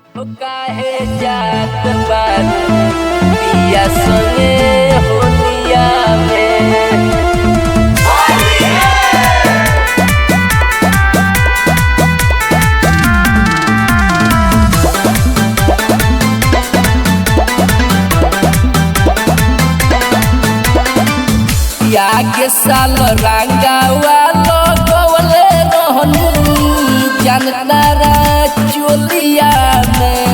काहे जात बारू पिया संगे होलिया में। आगे साल रंगावा लगवले रहनी जनतारा चोलिया में।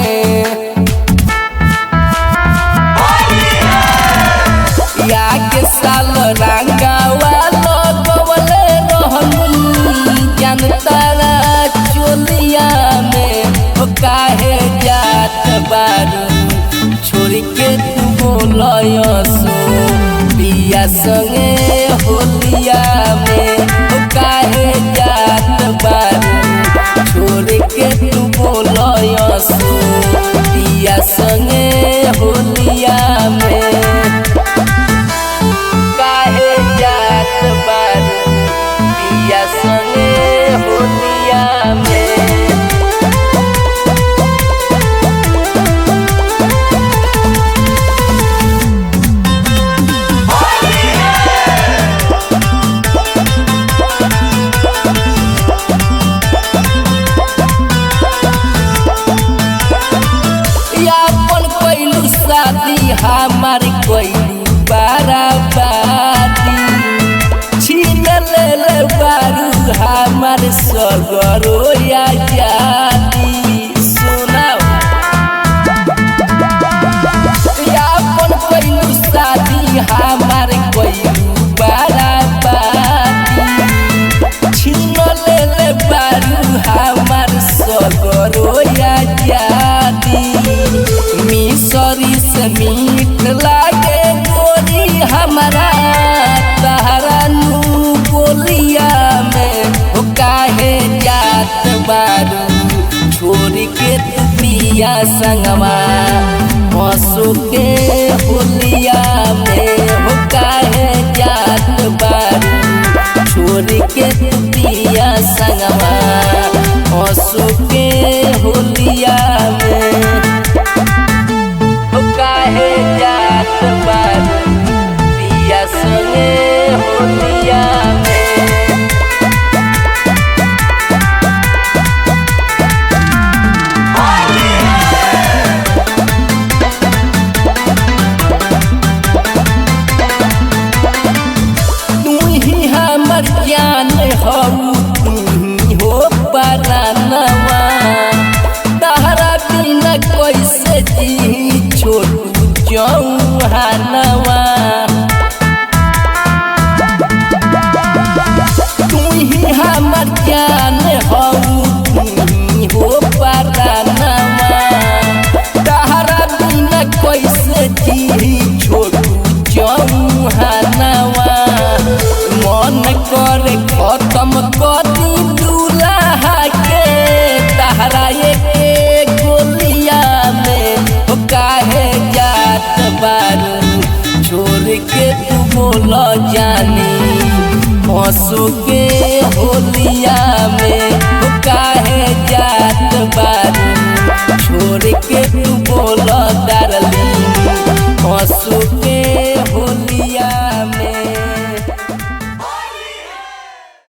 आगे साल रंगावा लगवले रहनी जनतारा चोलिया में। काहे जात बारू छोड़ के तू बोलयसो पिया संगे होलिया में। काहे जात बारू छोड़ के तू बोलयसो पिया संगे होलिया में। काहे जात बारू पिया संगे होलिया में। हमार कोई बाराबादी छीन ले बारू हमार सगरो आजादी। सुनाओ अपन कोई शादी हमार कोई बाराबादी छीन ले बारू हमार सगरो आजादी। मिसरी से मीठ लागे गोरी हमारा तहरा नू बोलिया में। काहे जात बारू छोड़ के तू पिया संगवा हंसो के होलिया में। काहे जात बारू छोड़ के तू पिया संगवा हंसो के होलिया में। काहे जात बारू पिया संगे होलिया में। तू ही हमर जान हऊ तू ही हो परानवा तहरा बिना कैसे जी छोटू जौहनवा। तू ही हमर जान हऊ तू ही हो परानवा तहरा बिना कैसे जी छोटू जौहनवा। मन करे खत्म कर दी दूल्हा के तहरा एक गोलिया में। काहे जात बारू छोड़ के तू बोल जानी हंसो के होलिया में।